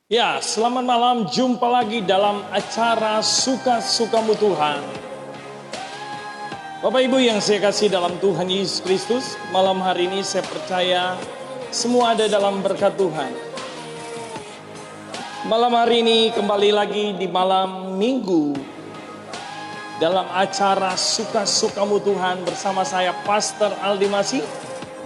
Ya, selamat malam. Jumpa lagi dalam acara Suka-Sukamu Tuhan. Bapak Ibu yang saya kasih dalam Tuhan Yesus Kristus, malam hari ini saya percaya semua ada dalam berkat Tuhan. Malam hari ini kembali lagi di malam Minggu dalam acara Suka-Sukamu Tuhan bersama saya Pastor Aldi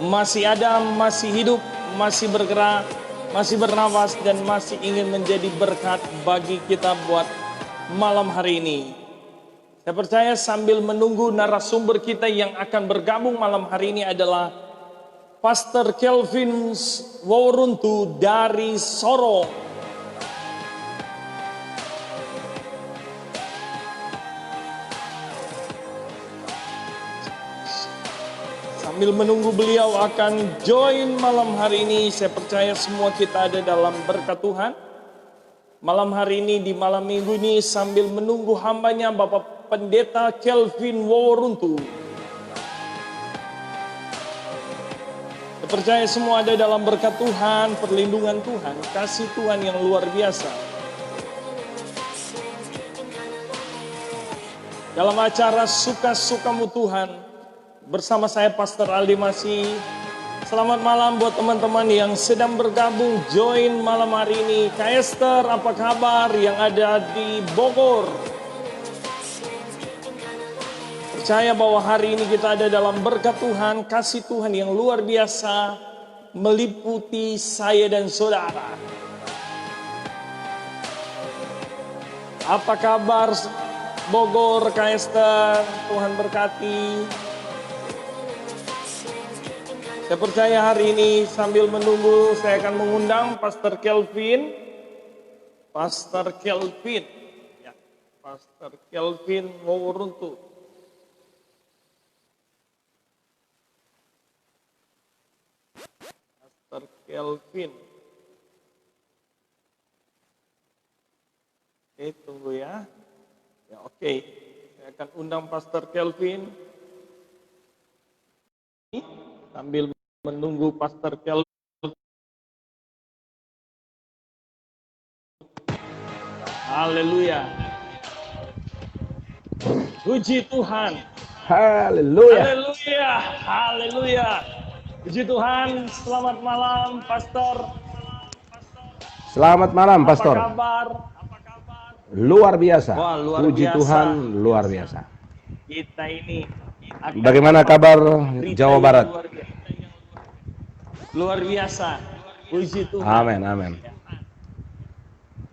masih ada, masih hidup, masih bergerak, masih bernapas, dan masih ingin menjadi berkat bagi kita buat malam hari ini. Saya percaya sambil menunggu narasumber kita yang akan bergabung malam hari ini adalah Pastor Kelvin Woruntu dari Sorong. Sambil menunggu beliau akan join malam hari ini, saya percaya semua kita ada dalam berkat Tuhan. Malam hari ini, di malam minggu ini, sambil menunggu hambanya Bapak Pendeta Kelvin Woruntu. Saya percaya semua ada dalam berkat Tuhan, perlindungan Tuhan, kasih Tuhan yang luar biasa. Dalam acara Suka-Sukamu Tuhan, bersama saya Pastor Aldi Masih. Selamat malam buat teman-teman yang sedang bergabung join malam hari ini. Kak Esther, apa kabar yang ada di Bogor? Percaya bahwa hari ini kita ada dalam berkat Tuhan, kasih Tuhan yang luar biasa meliputi saya dan saudara. Apa kabar Bogor, Kak Esther? Tuhan berkati. Saya percaya hari ini sambil menunggu saya akan mengundang Pastor Kelvin. Pastor Kelvin. Ya, Pastor Kelvin Woruntu. Pastor Kelvin. Oke, tunggu ya. Ya, oke. Saya akan undang Pastor Kelvin. Sambil menunggu Pastor Kelvin. Haleluya. Puji Tuhan. Haleluya. Haleluya. Haleluya. Puji Tuhan. Selamat malam Pastor. Selamat malam Pastor. Apa kabar? Luar biasa. Wah, luar Puji biasa. Tuhan, luar biasa. Kita ini bagaimana kabar Jawa Barat? Luar biasa. Puji Tuhan. Amin, amin.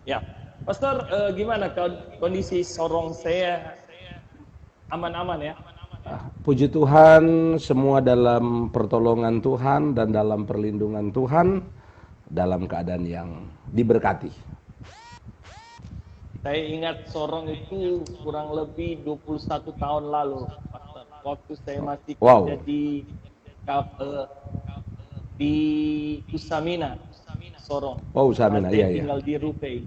Ya, Pastor, gimana kondisi Sorong saya? Aman-aman ya? Puji Tuhan, semua dalam pertolongan Tuhan dan dalam perlindungan Tuhan, dalam keadaan yang diberkati. Saya ingat Sorong itu kurang lebih 21 tahun lalu, Pastor. Waktu saya masih kerja di Usamina, Sorong. Oh, Usamina, iya, iya. Tinggal di Rupei.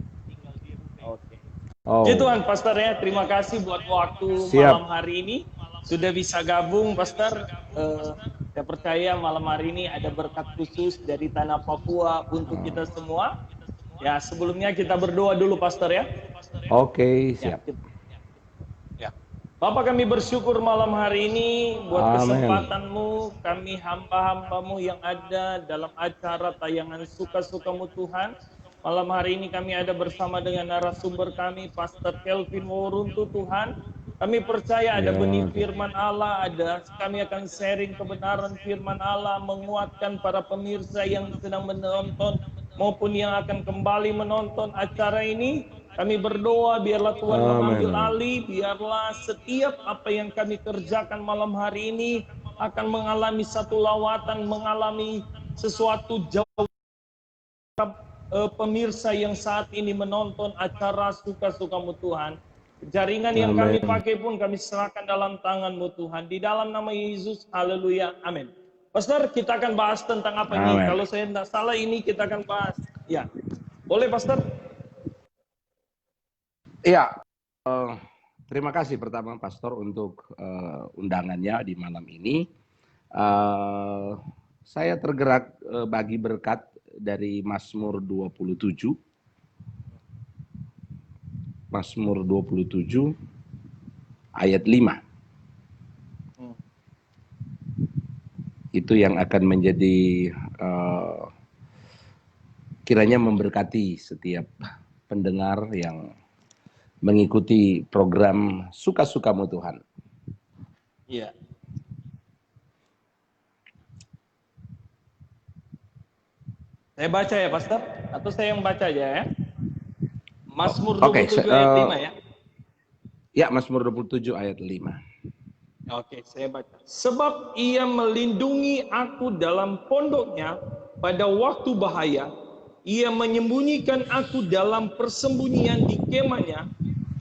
Oke. Puji Tuhan, Pastor ya. Terima kasih buat waktu malam hari ini. Sudah bisa gabung, Pastor. Saya percaya malam hari ini ada berkat khusus dari tanah Papua untuk kita semua. Ya, sebelumnya kita berdoa dulu, Pastor ya. Oke, siap. Ya. Bapak, kami bersyukur malam hari ini buat kesempatanmu, kami hamba-hambamu yang ada dalam acara tayangan Suka-Sukamu Tuhan. Malam hari ini kami ada bersama dengan narasumber kami, Pastor Kelvin Woruntu Tuhan. Kami percaya ada benih firman Allah, kami akan sharing kebenaran firman Allah, menguatkan para pemirsa yang sedang menonton maupun yang akan kembali menonton acara ini. Kami berdoa biarlah Tuhan mengambil alih, biarlah setiap apa yang kami kerjakan malam hari ini akan mengalami satu lawatan, mengalami sesuatu jauh pemirsa yang saat ini menonton acara Suka-Sukamu Tuhan. Jaringan yang kami pakai pun kami serahkan dalam tangan-Mu Tuhan. Di dalam nama Yesus, haleluya, amin. Pastor, kita akan bahas tentang apa ini? Kalau saya tidak salah ini kita akan bahas. Ya, boleh Pastor? Iya, terima kasih pertama Pastor untuk undangannya di malam ini. Saya tergerak bagi berkat dari Mazmur 27 Mazmur 27 ayat 5. Itu yang akan menjadi kiranya memberkati setiap pendengar yang mengikuti program Suka-Sukamu Tuhan. Iya. Saya baca ya, Pastor? Atau saya yang baca aja ya? Mazmur 27 ayat 5 ya? Ya, Mazmur 27 ayat 5. Oke, saya baca. Sebab ia melindungi aku dalam pondoknya pada waktu bahaya. Ia menyembunyikan aku dalam persembunyian di kemahnya.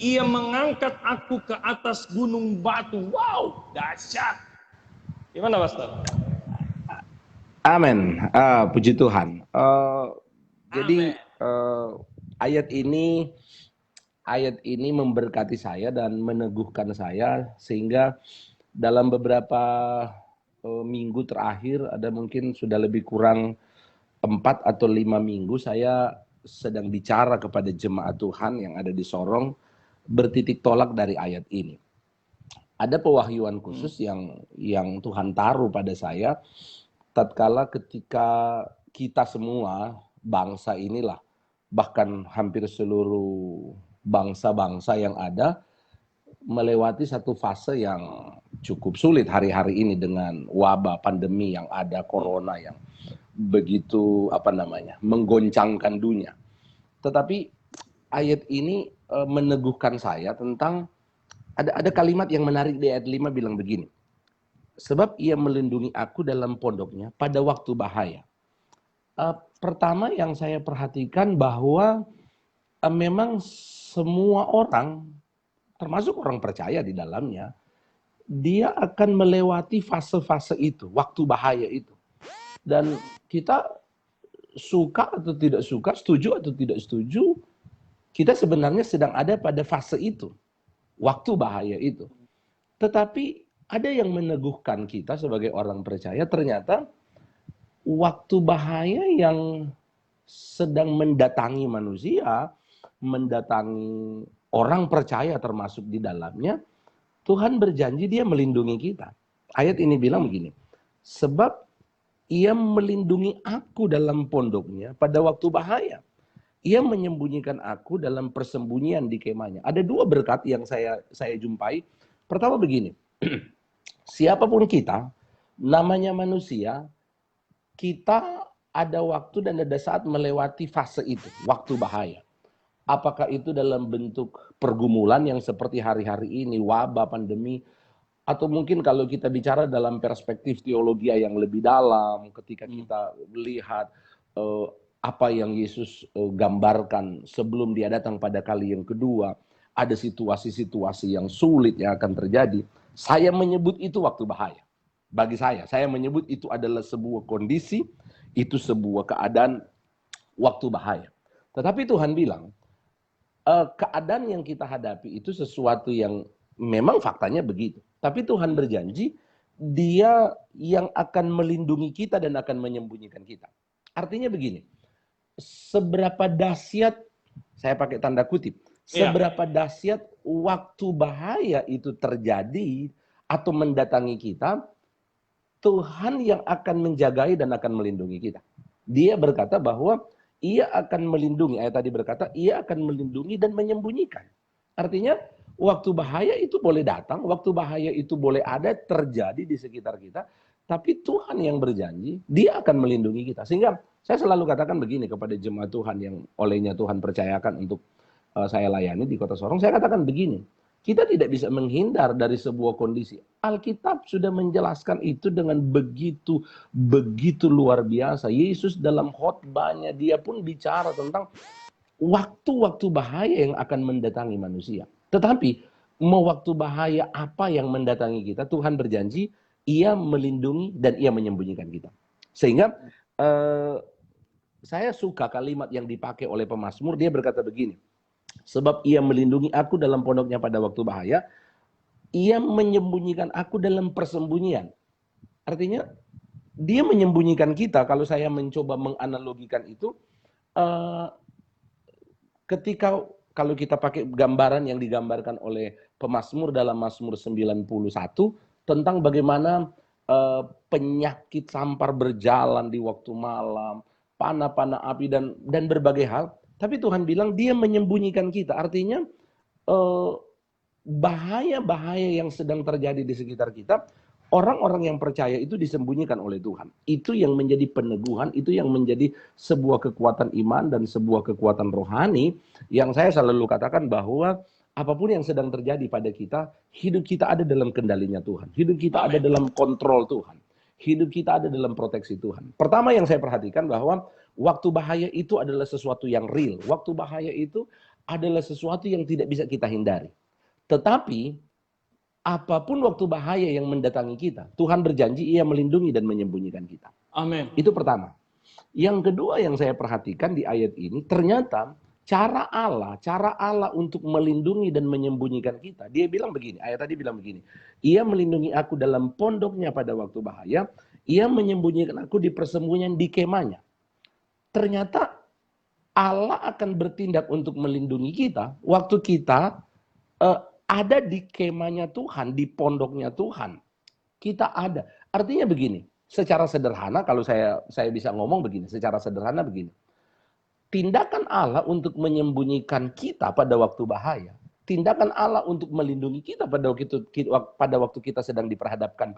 Ia mengangkat aku ke atas gunung batu. Wow, dahsyat. Gimana, Pastor? Amin. Puji Tuhan. Jadi ayat ini memberkati saya dan meneguhkan saya sehingga dalam beberapa minggu terakhir, ada mungkin sudah lebih kurang 4 atau 5 minggu saya sedang bicara kepada jemaat Tuhan yang ada di Sorong bertitik tolak dari ayat ini. Ada pewahyuan khusus yang Tuhan taruh pada saya tatkala ketika kita semua bangsa inilah, bahkan hampir seluruh bangsa-bangsa yang ada melewati satu fase yang cukup sulit hari-hari ini dengan wabah pandemi yang ada, corona yang begitu menggoncangkan dunia. Tetapi ayat ini meneguhkan saya tentang ada kalimat yang menarik di ayat 5 bilang begini. Sebab ia melindungi aku dalam pondoknya pada waktu bahaya. Pertama yang saya perhatikan bahwa memang semua orang, termasuk orang percaya di dalamnya, dia akan melewati fase-fase itu, waktu bahaya itu. Dan kita suka atau tidak suka, setuju atau tidak setuju, kita sebenarnya sedang ada pada fase itu, waktu bahaya itu. Tetapi ada yang meneguhkan kita sebagai orang percaya, ternyata waktu bahaya yang sedang mendatangi manusia, mendatangi orang percaya termasuk di dalamnya, Tuhan berjanji dia melindungi kita. Ayat ini bilang begini, sebab ia melindungi aku dalam pondoknya pada waktu bahaya. Ia menyembunyikan aku dalam persembunyian di kemahnya. Ada 2 berkat yang saya jumpai. Pertama begini, siapapun kita, namanya manusia, kita ada waktu dan ada saat melewati fase itu, waktu bahaya. Apakah itu dalam bentuk pergumulan yang seperti hari-hari ini, wabah, pandemi, atau mungkin kalau kita bicara dalam perspektif teologi yang lebih dalam, ketika kita melihat apa yang Yesus gambarkan sebelum dia datang pada kali yang kedua, ada situasi-situasi yang sulit yang akan terjadi. Saya menyebut itu waktu bahaya. Bagi saya menyebut itu adalah sebuah kondisi, itu sebuah keadaan waktu bahaya. Tetapi Tuhan bilang, keadaan yang kita hadapi itu sesuatu yang memang faktanya begitu. Tapi Tuhan berjanji, dia yang akan melindungi kita dan akan menyembunyikan kita. Artinya begini, seberapa dahsyat, saya pakai tanda kutip, seberapa dahsyat waktu bahaya itu terjadi atau mendatangi kita, Tuhan yang akan menjagai dan akan melindungi kita. Dia berkata bahwa ia akan melindungi, ayat tadi berkata, ia akan melindungi dan menyembunyikan. Artinya, waktu bahaya itu boleh datang, waktu bahaya itu boleh ada, terjadi di sekitar kita, tapi Tuhan yang berjanji, dia akan melindungi kita. Sehingga saya selalu katakan begini kepada jemaat Tuhan yang olehnya Tuhan percayakan untuk saya layani di Kota Sorong, saya katakan begini, kita tidak bisa menghindar dari sebuah kondisi. Alkitab sudah menjelaskan itu dengan begitu luar biasa. Yesus dalam khotbahnya dia pun bicara tentang waktu-waktu bahaya yang akan mendatangi manusia. Tetapi mau waktu bahaya apa yang mendatangi kita, Tuhan berjanji ia melindungi dan ia menyembunyikan kita. Sehingga saya suka kalimat yang dipakai oleh pemazmur, dia berkata begini, sebab ia melindungi aku dalam pondoknya pada waktu bahaya, ia menyembunyikan aku dalam persembunyian. Artinya, dia menyembunyikan kita, kalau saya mencoba menganalogikan itu, ketika kalau kita pakai gambaran yang digambarkan oleh pemazmur dalam Mazmur 91 tentang bagaimana penyakit sampar berjalan di waktu malam, panah-panah api dan berbagai hal. Tapi Tuhan bilang dia menyembunyikan kita. Artinya bahaya-bahaya yang sedang terjadi di sekitar kita, orang-orang yang percaya itu disembunyikan oleh Tuhan. Itu yang menjadi peneguhan, itu yang menjadi sebuah kekuatan iman dan sebuah kekuatan rohani yang saya selalu katakan bahwa apapun yang sedang terjadi pada kita, hidup kita ada dalam kendalinya Tuhan. Hidup kita ada dalam kontrol Tuhan. Hidup kita ada dalam proteksi Tuhan. Pertama yang saya perhatikan bahwa waktu bahaya itu adalah sesuatu yang real. Waktu bahaya itu adalah sesuatu yang tidak bisa kita hindari. Tetapi apapun waktu bahaya yang mendatangi kita, Tuhan berjanji ia melindungi dan menyembunyikan kita. Amin. Itu pertama. Yang kedua yang saya perhatikan di ayat ini, ternyata cara Allah untuk melindungi dan menyembunyikan kita. Dia bilang begini, ayat tadi bilang begini. Ia melindungi aku dalam pondoknya pada waktu bahaya, ia menyembunyikan aku di persembunyian di kemahnya. Ternyata Allah akan bertindak untuk melindungi kita waktu kita ada di kemahnya Tuhan, di pondoknya Tuhan. Kita ada. Artinya begini, secara sederhana kalau saya bisa ngomong begini, secara sederhana begini. Tindakan Allah untuk menyembunyikan kita pada waktu bahaya, tindakan Allah untuk melindungi kita pada waktu kita sedang diperhadapkan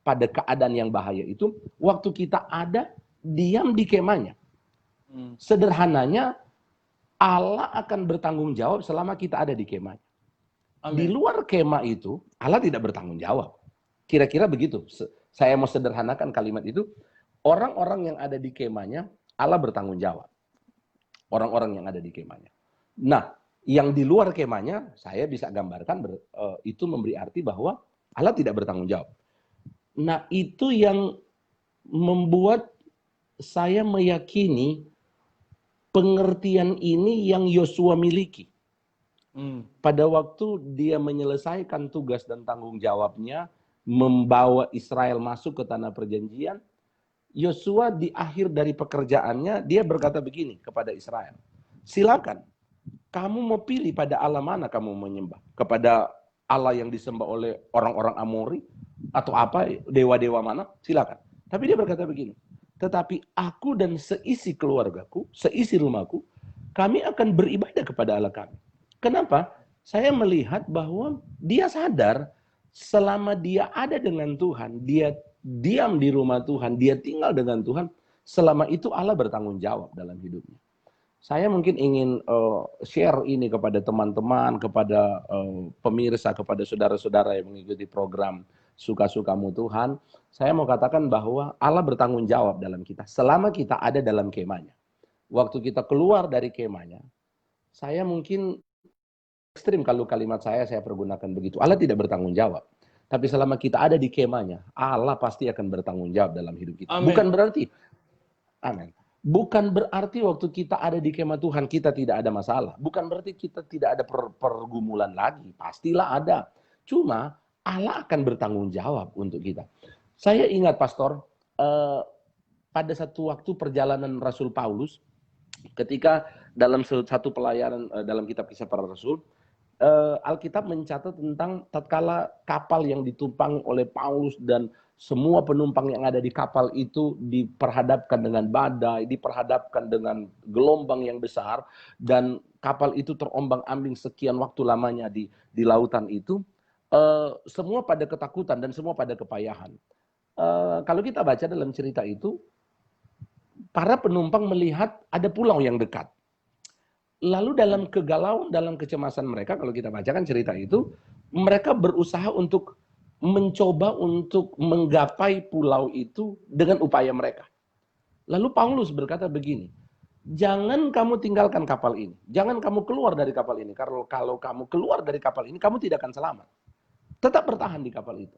pada keadaan yang bahaya itu, waktu kita ada diam di kemahnya. Sederhananya, Allah akan bertanggung jawab selama kita ada di kemahnya. Amin. Di luar kemah itu, Allah tidak bertanggung jawab. Kira-kira begitu. Saya mau sederhanakan kalimat itu. Orang-orang yang ada di kemahnya, Allah bertanggung jawab. Orang-orang yang ada di kemahnya. Nah, yang di luar kemahnya, saya bisa gambarkan itu memberi arti bahwa Allah tidak bertanggung jawab. Nah, itu yang membuat saya meyakini pengertian ini yang Yosua miliki. Pada waktu dia menyelesaikan tugas dan tanggung jawabnya, membawa Israel masuk ke tanah perjanjian, Yosua di akhir dari pekerjaannya, dia berkata begini kepada Israel. Silakan, kamu mau pilih pada Allah mana kamu menyembah? Kepada Allah yang disembah oleh orang-orang Amori? Atau apa, dewa-dewa mana? Silakan. Tapi dia berkata begini, tetapi aku dan seisi keluargaku, seisi rumahku, kami akan beribadah kepada Allah kami. Kenapa? Saya melihat bahwa dia sadar selama dia ada dengan Tuhan, dia diam di rumah Tuhan, dia tinggal dengan Tuhan, selama itu Allah bertanggung jawab dalam hidupnya. Saya mungkin ingin share ini kepada teman-teman, kepada pemirsa, kepada saudara-saudara yang mengikuti program Suka-Sukamu Tuhan. Saya mau katakan bahwa Allah bertanggung jawab dalam kita, selama kita ada dalam kemahnya. Waktu kita keluar dari kemahnya, saya mungkin ekstrim kalau kalimat saya pergunakan begitu. Allah tidak bertanggung jawab. Tapi selama kita ada di kemahnya, Allah pasti akan bertanggung jawab dalam hidup kita. Amen. Bukan berarti waktu kita ada di kemah Tuhan, kita tidak ada masalah. Bukan berarti kita tidak ada pergumulan lagi. Pastilah ada. Cuma Allah akan bertanggung jawab untuk kita. Saya ingat, Pastor, pada satu waktu perjalanan Rasul Paulus, ketika dalam satu pelayanan dalam kitab Kisah Para Rasul, Alkitab mencatat tentang tatkala kapal yang ditumpangi oleh Paulus dan semua penumpang yang ada di kapal itu diperhadapkan dengan badai, diperhadapkan dengan gelombang yang besar, dan kapal itu terombang-ambing sekian waktu lamanya di lautan itu, semua pada ketakutan dan semua pada kepayahan. Kalau kita baca dalam cerita itu, para penumpang melihat ada pulau yang dekat. Lalu dalam kegalauan, dalam kecemasan mereka, kalau kita bacakan cerita itu, mereka berusaha untuk mencoba untuk menggapai pulau itu dengan upaya mereka. Lalu Paulus berkata begini, jangan kamu tinggalkan kapal ini, jangan kamu keluar dari kapal ini, karena kalau kamu keluar dari kapal ini, kamu tidak akan selamat. Tetap bertahan di kapal itu.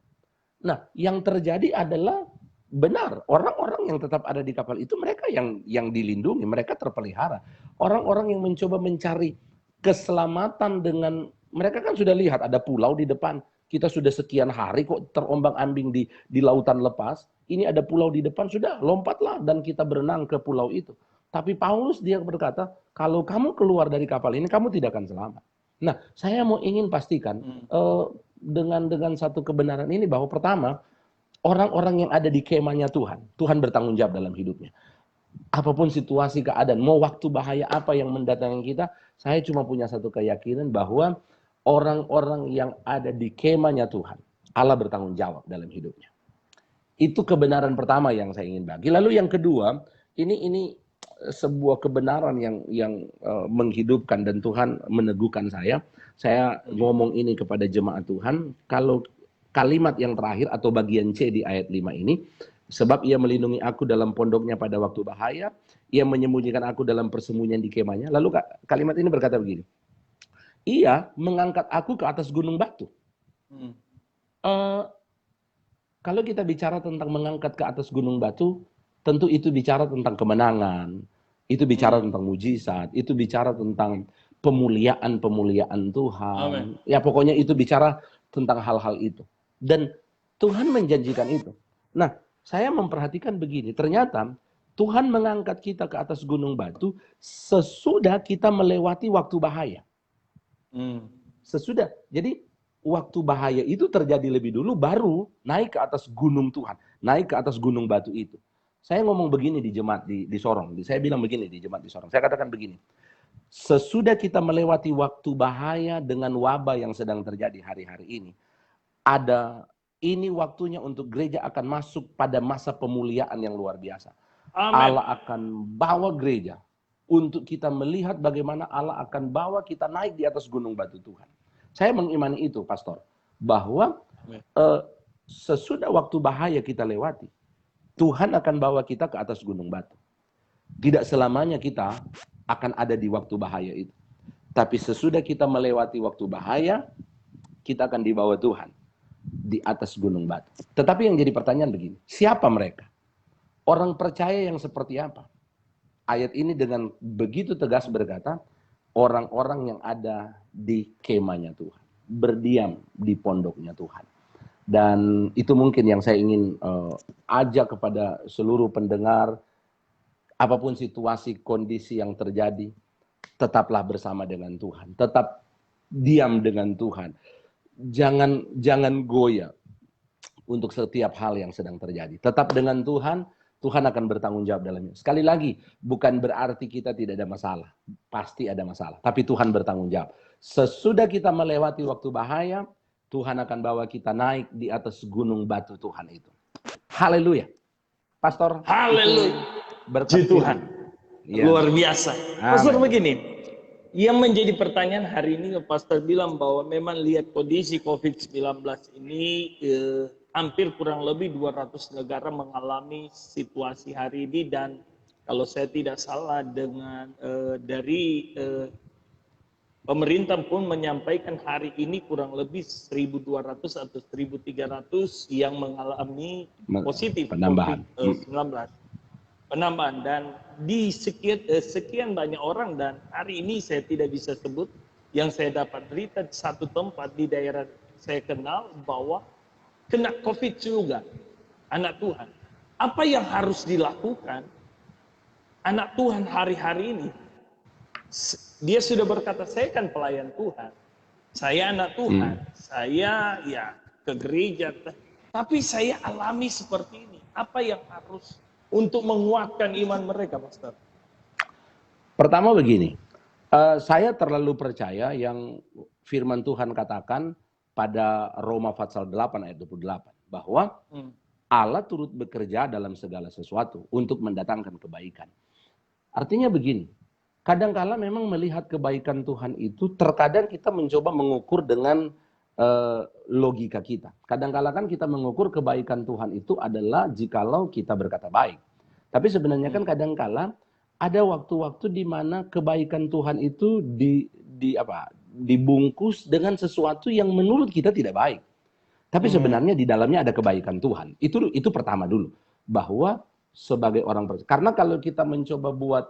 Nah, yang terjadi adalah benar, orang-orang yang tetap ada di kapal itu mereka yang dilindungi, mereka terpelihara. Orang-orang yang mencoba mencari keselamatan dengan, mereka kan sudah lihat ada pulau di depan, kita sudah sekian hari kok terombang-ambing di lautan lepas, ini ada pulau di depan, sudah lompatlah dan kita berenang ke pulau itu. Tapi Paulus dia berkata, kalau kamu keluar dari kapal ini, kamu tidak akan selamat. Nah, saya ingin pastikan dengan satu kebenaran ini bahwa pertama, orang-orang yang ada di kemahnya Tuhan, Tuhan bertanggung jawab dalam hidupnya. Apapun situasi keadaan, mau waktu bahaya apa yang mendatangi kita, saya cuma punya satu keyakinan bahwa orang-orang yang ada di kemahnya Tuhan, Allah bertanggung jawab dalam hidupnya. Itu kebenaran pertama yang saya ingin bagi. Lalu yang kedua, ini sebuah kebenaran yang menghidupkan dan Tuhan meneguhkan saya. Saya ngomong ini kepada jemaat Tuhan, kalau kalimat yang terakhir atau bagian C di ayat 5 ini, sebab ia melindungi aku dalam pondoknya pada waktu bahaya, ia menyembunyikan aku dalam persembunyian di kemahnya. Lalu kalimat ini berkata begini, ia mengangkat aku ke atas gunung batu. Kalau kita bicara tentang mengangkat ke atas gunung batu, tentu itu bicara tentang kemenangan, itu bicara tentang mujizat, itu bicara tentang pemuliaan Tuhan. Amen. Ya pokoknya itu bicara tentang hal-hal itu. Dan Tuhan menjanjikan itu. Nah, saya memperhatikan begini, ternyata Tuhan mengangkat kita ke atas gunung batu sesudah kita melewati waktu bahaya. Sesudah. Jadi waktu bahaya itu terjadi lebih dulu, baru naik ke atas gunung Tuhan, naik ke atas gunung batu itu. Saya ngomong begini di jemaat di Sorong, saya bilang begini di jemaat di Sorong, saya katakan begini, sesudah kita melewati waktu bahaya dengan wabah yang sedang terjadi hari-hari ini, ini waktunya untuk gereja akan masuk pada masa pemuliaan yang luar biasa. Amen. Allah akan bawa gereja untuk kita melihat bagaimana Allah akan bawa kita naik di atas gunung batu Tuhan. Saya mengimani itu, Pastor, bahwa sesudah waktu bahaya kita lewati, Tuhan akan bawa kita ke atas gunung batu. Tidak selamanya kita akan ada di waktu bahaya itu. Tapi sesudah kita melewati waktu bahaya, kita akan dibawa Tuhan di atas gunung batu. Tetapi yang jadi pertanyaan begini, siapa mereka? Orang percaya yang seperti apa? Ayat ini dengan begitu tegas berkata, orang-orang yang ada di kemahnya Tuhan, berdiam di pondoknya Tuhan. Dan itu mungkin yang saya ingin ajak kepada seluruh pendengar, apapun situasi, kondisi yang terjadi, tetaplah bersama dengan Tuhan, tetap diam dengan Tuhan. Jangan goyah untuk setiap hal yang sedang terjadi. Tetap dengan Tuhan, Tuhan akan bertanggung jawab dalamnya. Sekali lagi, bukan berarti kita tidak ada masalah. Pasti ada masalah. Tapi Tuhan bertanggung jawab. Sesudah kita melewati waktu bahaya, Tuhan akan bawa kita naik di atas gunung batu Tuhan itu. Haleluya. Pastor. Haleluya. Berkat Tuhan. Ya. Luar biasa. Amen. Pastor begini, yang menjadi pertanyaan hari ini, Pastor bilang bahwa memang lihat kondisi COVID-19 ini, hampir kurang lebih 200 negara mengalami situasi hari ini, dan kalau saya tidak salah dengan dari pemerintah pun menyampaikan hari ini kurang lebih 1.200 atau 1.300 yang mengalami positif COVID-19. Penambahan, dan di sekian banyak orang, dan hari ini saya tidak bisa sebut, yang saya dapat berita satu tempat di daerah saya kenal bahwa kena COVID juga, anak Tuhan. Apa yang harus dilakukan anak Tuhan hari-hari ini? Dia sudah berkata, saya kan pelayan Tuhan, saya anak Tuhan, saya ya ke gereja, tapi saya alami seperti ini. Apa yang harus untuk menguatkan iman mereka, Pastor? Pertama begini, saya terlalu percaya yang firman Tuhan katakan pada Roma pasal 8 ayat 28, bahwa Allah turut bekerja dalam segala sesuatu untuk mendatangkan kebaikan. Artinya begini, kadang-kala memang melihat kebaikan Tuhan itu, terkadang kita mencoba mengukur dengan logika kita. Kadang-kala kan kita mengukur kebaikan Tuhan itu adalah jikalau kita berkata baik. Tapi sebenarnya kan kadang-kala ada waktu-waktu di mana kebaikan Tuhan itu dibungkus dengan sesuatu yang menurut kita tidak baik. Tapi sebenarnya di dalamnya ada kebaikan Tuhan. Itu pertama dulu, bahwa sebagai orang percaya. Karena kalau kita mencoba buat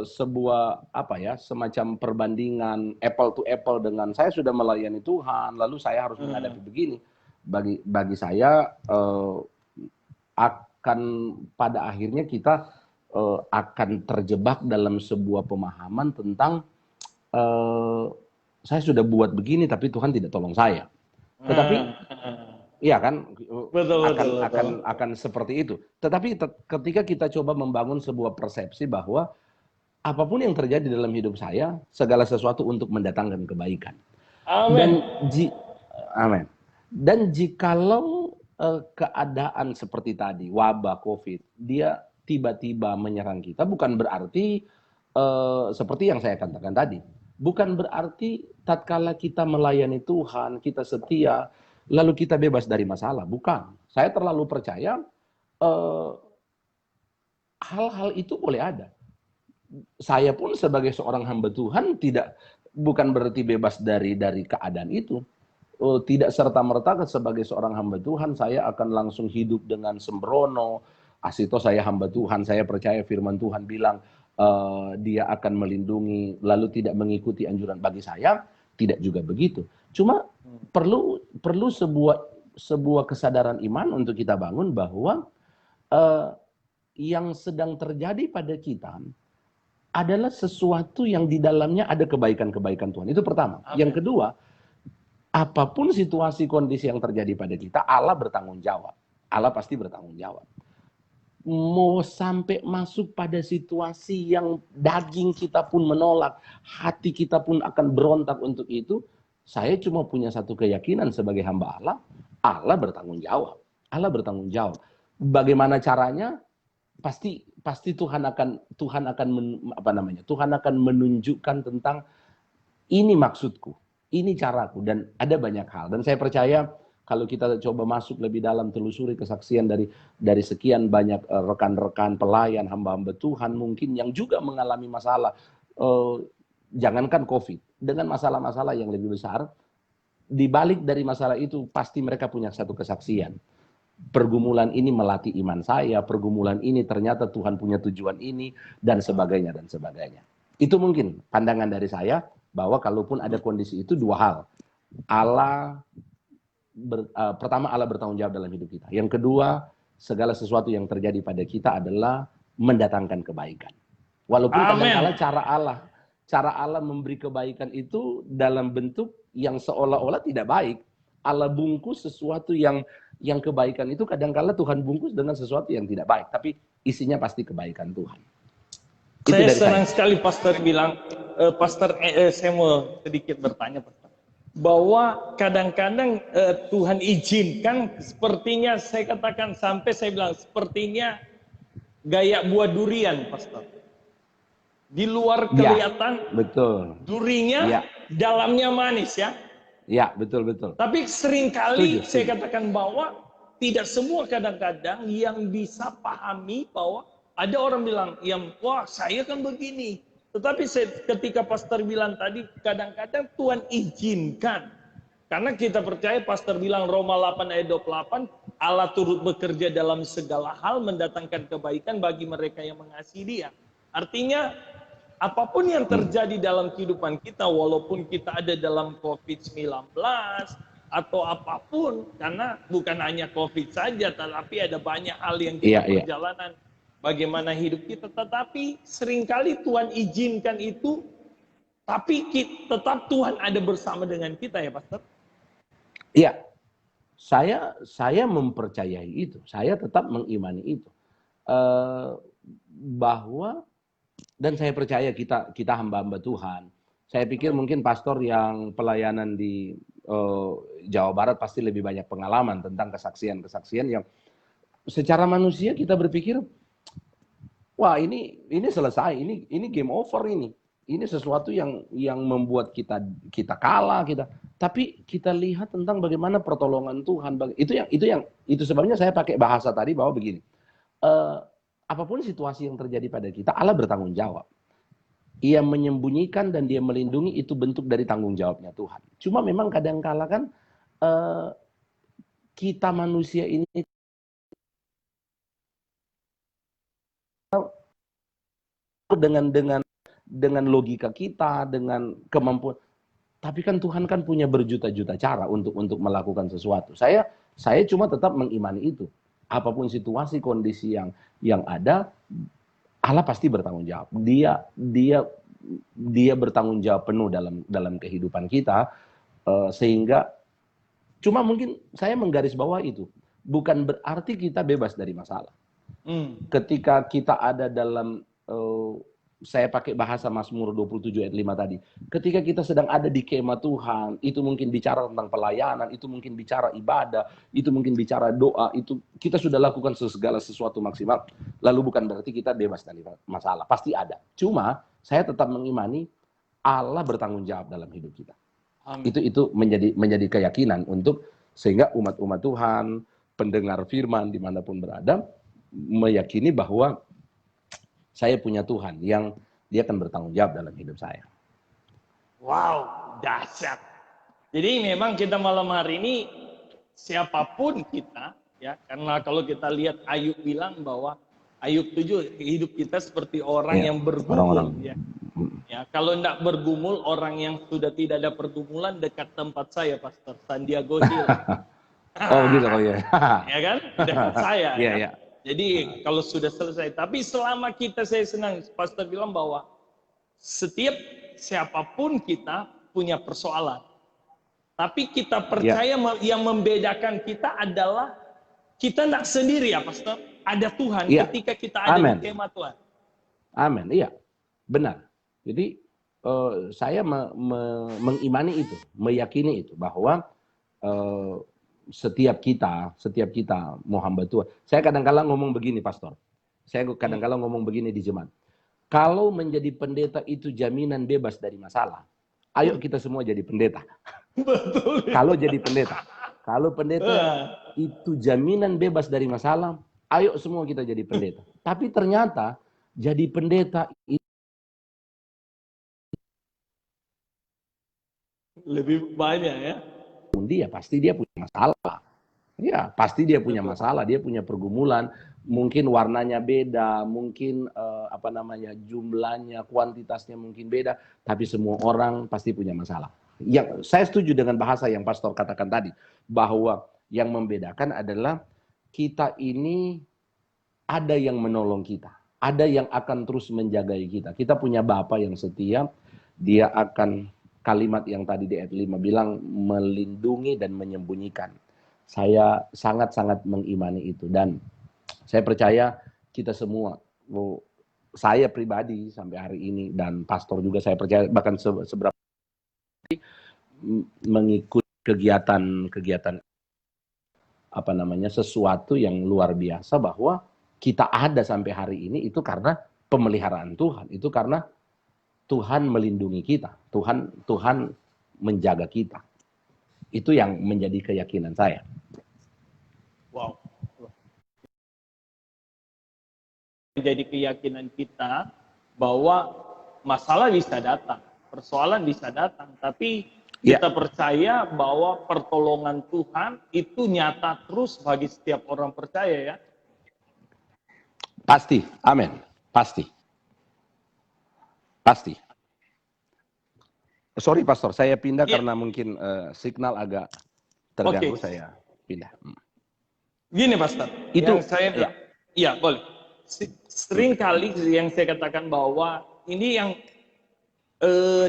sebuah semacam perbandingan apple to apple dengan saya sudah melayani Tuhan, lalu saya harus menghadapi begini. Bagi saya akan pada akhirnya kita akan terjebak dalam sebuah pemahaman tentang saya sudah buat begini tapi Tuhan tidak tolong saya. Tetapi iya kan, akan seperti itu. Tetapi ketika kita coba membangun sebuah persepsi bahwa apapun yang terjadi dalam hidup saya, segala sesuatu untuk mendatangkan kebaikan. Amin. Amin. Dan jikalau keadaan seperti tadi, wabah COVID, dia tiba-tiba menyerang kita, bukan berarti seperti yang saya katakan tadi, bukan berarti tatkala kita melayani Tuhan, kita setia, lalu kita bebas dari masalah. Bukan. Saya terlalu percaya hal-hal itu boleh ada. Saya pun sebagai seorang hamba Tuhan bukan berarti bebas dari keadaan itu. Tidak serta-merta sebagai seorang hamba Tuhan saya akan langsung hidup dengan sembrono. Asito saya hamba Tuhan, saya percaya firman Tuhan bilang dia akan melindungi lalu tidak mengikuti anjuran. Bagi saya tidak juga begitu. Cuma perlu sebuah kesadaran iman untuk kita bangun bahwa yang sedang terjadi pada kita adalah sesuatu yang di dalamnya ada kebaikan-kebaikan Tuhan. Itu pertama. Amen. Yang kedua, apapun situasi kondisi yang terjadi pada kita, Allah bertanggung jawab. Allah pasti bertanggung jawab. Mau sampai masuk pada situasi yang daging kita pun menolak, hati kita pun akan berontak untuk itu, saya cuma punya satu keyakinan sebagai hamba Allah, Allah bertanggung jawab. Allah bertanggung jawab. Bagaimana caranya? Pasti Tuhan akan menunjukkan tentang ini maksudku, ini caraku, dan ada banyak hal. Dan saya percaya kalau kita coba masuk lebih dalam, telusuri kesaksian dari sekian banyak rekan-rekan pelayan, hamba-hamba Tuhan mungkin yang juga mengalami masalah, jangankan COVID, dengan masalah-masalah yang lebih besar, di balik dari masalah itu pasti mereka punya satu kesaksian. Pergumulan ini melatih iman saya, pergumulan ini ternyata Tuhan punya tujuan ini, dan sebagainya, dan sebagainya. Itu mungkin pandangan dari saya, bahwa kalaupun ada kondisi itu dua hal. Pertama, Allah bertanggung jawab dalam hidup kita. Yang kedua, segala sesuatu yang terjadi pada kita adalah mendatangkan kebaikan. Walaupun kadang-kala cara Allah memberi kebaikan itu dalam bentuk yang seolah-olah tidak baik. Allah bungkus sesuatu yang kebaikan itu kadang-kala Tuhan bungkus dengan sesuatu yang tidak baik, tapi isinya pasti kebaikan Tuhan. Saya senang sekali Pastor bilang, saya mau sedikit bertanya, Pastor, bahwa kadang-kadang Tuhan izinkan, sepertinya saya katakan sampai saya bilang sepertinya gaya buah durian, Pastor. Di luar kelihatan, betul. Durinya, dalamnya manis ya. Ya, betul. Tapi seringkali saya katakan bahwa tidak semua kadang-kadang yang bisa pahami bahwa ada orang bilang, wah saya kan begini. Tetapi ketika Pastor bilang tadi, kadang-kadang Tuhan izinkan. Karena kita percaya Pastor bilang Roma 8 ayat 28, Allah turut bekerja dalam segala hal mendatangkan kebaikan bagi mereka yang mengasihi Dia. Artinya, apapun yang terjadi dalam kehidupan kita, walaupun kita ada dalam COVID-19 atau apapun, karena bukan hanya COVID saja, tetapi ada banyak hal yang kita perjalanan, bagaimana hidup kita, tetapi seringkali Tuhan izinkan itu, tapi tetap Tuhan ada bersama dengan kita ya Pastor? Iya, saya mempercayai itu, saya tetap mengimani itu, bahwa dan saya percaya kita hamba-hamba Tuhan. Saya pikir mungkin pastor yang pelayanan di Jawa Barat pasti lebih banyak pengalaman tentang kesaksian-kesaksian yang secara manusia kita berpikir, wah ini selesai, ini game over ini. Ini sesuatu yang membuat kita kalah kita. Tapi kita lihat tentang bagaimana pertolongan Tuhan. Itu sebabnya saya pakai bahasa tadi bahwa begini. Apapun situasi yang terjadi pada kita, Allah bertanggung jawab. Ia menyembunyikan dan Dia melindungi, itu bentuk dari tanggung jawabnya Tuhan. Cuma memang kadang-kala kan kita manusia ini dengan logika kita, dengan kemampuan. Tapi kan Tuhan kan punya berjuta-juta cara untuk melakukan sesuatu. Saya cuma tetap mengimani itu. Apapun situasi kondisi yang ada, Allah pasti bertanggung jawab. Dia bertanggung jawab penuh dalam kehidupan kita, sehingga cuma mungkin saya menggarisbawahi itu bukan berarti kita bebas dari masalah. Ketika kita ada dalam, saya pakai bahasa Mazmur 27 ayat 5 tadi. Ketika kita sedang ada di kemah Tuhan, itu mungkin bicara tentang pelayanan, itu mungkin bicara ibadah, itu mungkin bicara doa, itu kita sudah lakukan segala sesuatu maksimal. Lalu bukan berarti kita bebas dari masalah, pasti ada. Cuma saya tetap mengimani Allah bertanggung jawab dalam hidup kita. Amin. Itu menjadi keyakinan untuk sehingga umat-umat Tuhan, pendengar firman dimanapun berada, meyakini bahwa saya punya Tuhan yang dia akan bertanggung jawab dalam hidup saya. Wow, dahsyat. Jadi memang kita malam hari ini siapapun kita, ya, karena kalau kita lihat Ayub bilang bahwa Ayub 7 hidup kita seperti orang yang bergumul, ya. Ya, kalau tidak bergumul, orang yang sudah tidak ada pergumulan dekat tempat saya, Pastor Sandiago Hill. Oh gitu, oh ya. Ya kan, dekat saya. Iya, ya. iya. Jadi kalau sudah selesai, tapi selama kita, saya senang, Pastor bilang bahwa setiap siapapun kita punya persoalan. Tapi kita percaya yang membedakan kita adalah kita tidak sendiri ya Pastor. Ada Tuhan ketika kita ada di kemah Tuhan. Amin, iya, benar. Jadi saya mengimani itu, meyakini itu bahwa setiap kita mau hamba Tuhan. Saya kadang-kadang ngomong begini, Pastor. Saya kadang-kadang ngomong begini di jemaat. Kalau menjadi pendeta itu jaminan bebas dari masalah, ayo kita semua jadi pendeta. Betul. Kalau jadi pendeta. Kalau pendeta itu jaminan bebas dari masalah, ayo semua kita jadi pendeta. Tapi ternyata jadi pendeta itu lebih banyak ya. Dia pasti dia punya masalah. Ya, pasti dia punya masalah, dia punya pergumulan, mungkin warnanya beda, mungkin jumlahnya, kuantitasnya mungkin beda, tapi semua orang pasti punya masalah. Yang saya setuju dengan bahasa yang Pastor katakan tadi, bahwa yang membedakan adalah kita ini ada yang menolong kita, ada yang akan terus menjagai kita. Kita punya Bapa yang setia, dia akan, kalimat yang tadi di ayat 5 bilang melindungi dan menyembunyikan. Saya sangat-sangat mengimani itu dan saya percaya kita semua, saya pribadi sampai hari ini dan pastor juga saya percaya bahkan seberapa mengikuti kegiatan sesuatu yang luar biasa bahwa kita ada sampai hari ini itu karena pemeliharaan Tuhan, itu karena Tuhan melindungi kita, Tuhan menjaga kita. Itu yang menjadi keyakinan saya. Wow. Menjadi keyakinan kita bahwa masalah bisa datang, persoalan bisa datang, tapi kita percaya bahwa pertolongan Tuhan itu nyata terus bagi setiap orang percaya ya. Pasti, amin. Pasti. Sorry Pastor, saya pindah karena mungkin signal agak terganggu, saya pindah. Gini Pastor, itu yang saya bilang, iya boleh. Sering kali yang saya katakan bahwa ini yang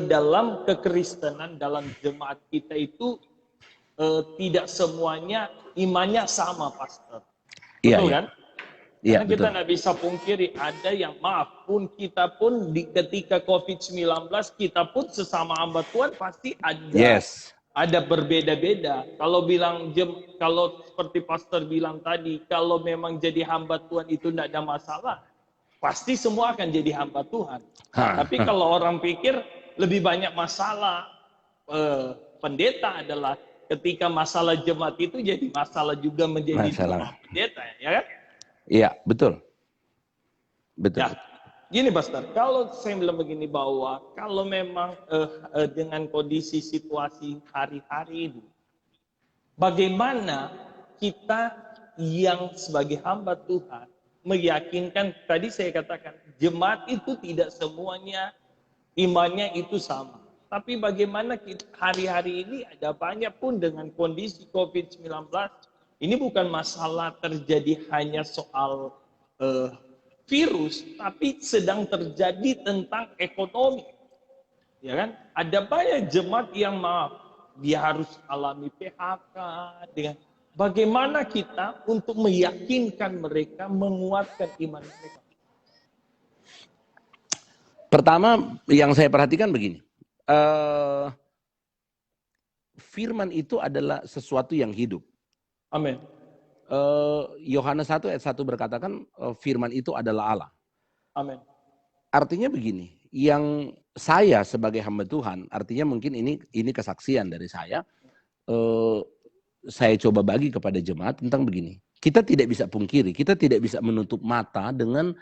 dalam kekristenan, dalam jemaat kita itu tidak semuanya imannya sama Pastor. Betul kan? Karena kita nggak bisa pungkiri, ada yang maaf pun kita pun ketika COVID-19 kita pun sesama hamba Tuhan pasti ada berbeda-beda. Kalau kalau seperti Pastor bilang tadi, kalau memang jadi hamba Tuhan itu tidak ada masalah, pasti semua akan jadi hamba Tuhan. Tapi kalau orang pikir lebih banyak masalah pendeta adalah ketika masalah jemaat itu jadi masalah juga menjadi pendeta, ya kan? Iya, betul. Ya, gini Pastor, kalau saya bilang begini bahwa kalau memang dengan kondisi situasi hari-hari ini, bagaimana kita yang sebagai hamba Tuhan meyakinkan, tadi saya katakan, jemaat itu tidak semuanya imannya itu sama. Tapi bagaimana hari-hari ini ada banyak pun dengan kondisi COVID-19, ini bukan masalah terjadi hanya soal virus, tapi sedang terjadi tentang ekonomi. Ya kan? Ada banyak jemaat yang maaf, dia harus alami PHK dengan bagaimana kita untuk meyakinkan mereka, menguatkan iman mereka. Pertama yang saya perhatikan begini, firman itu adalah sesuatu yang hidup. Amin. Yohanes 1 ayat 1 berkatakan firman itu adalah Allah. Amin. Artinya begini, yang saya sebagai hamba Tuhan, artinya mungkin ini kesaksian dari saya. Saya coba bagi kepada jemaat tentang begini. Kita tidak bisa pungkiri, kita tidak bisa menutup mata dengan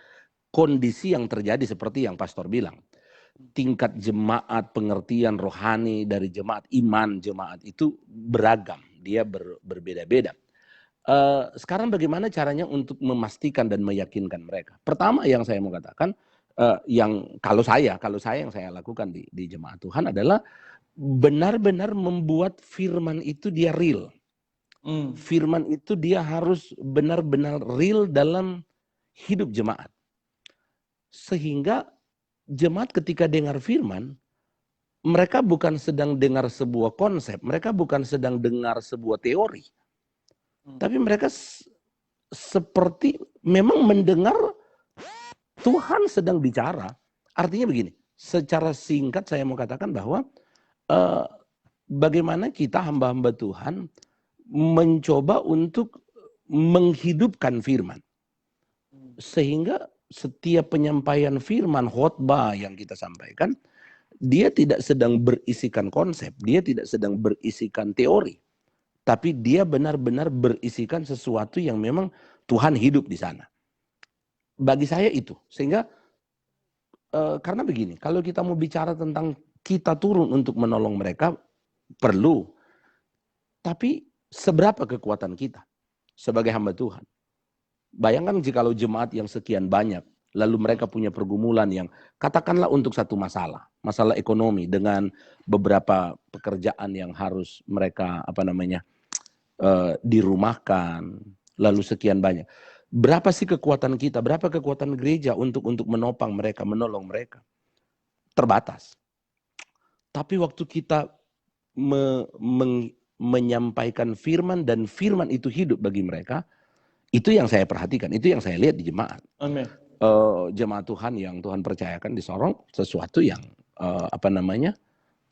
kondisi yang terjadi seperti yang pastor bilang. Tingkat jemaat, pengertian rohani dari jemaat, iman jemaat itu beragam, dia berbeda-beda. Sekarang bagaimana caranya untuk memastikan dan meyakinkan mereka? Pertama yang saya mau katakan, yang kalau saya yang saya lakukan di jemaat Tuhan adalah benar-benar membuat firman itu dia real. Firman itu dia harus benar-benar real dalam hidup jemaat. Sehingga jemaat ketika dengar firman, mereka bukan sedang dengar sebuah konsep, mereka bukan sedang dengar sebuah teori. Tapi mereka seperti memang mendengar Tuhan sedang bicara. Artinya begini, secara singkat saya mau katakan bahwa bagaimana kita hamba-hamba Tuhan mencoba untuk menghidupkan firman. Sehingga setiap penyampaian firman, khotbah yang kita sampaikan, dia tidak sedang berisikan konsep, dia tidak sedang berisikan teori. Tapi dia benar-benar berisikan sesuatu yang memang Tuhan hidup di sana. Bagi saya itu. Sehingga karena begini, kalau kita mau bicara tentang kita turun untuk menolong mereka, perlu. Tapi seberapa kekuatan kita sebagai hamba Tuhan? Bayangkan jikalau jemaat yang sekian banyak, lalu mereka punya pergumulan yang katakanlah untuk satu masalah ekonomi dengan beberapa pekerjaan yang harus mereka dirumahkan, lalu sekian banyak. Berapa sih kekuatan kita, berapa kekuatan gereja untuk menopang mereka, menolong mereka? Terbatas. Tapi waktu kita menyampaikan firman dan firman itu hidup bagi mereka, itu yang saya perhatikan, itu yang saya lihat di jemaat. Amin. Jemaat Tuhan yang Tuhan percayakan di Sorong, sesuatu yang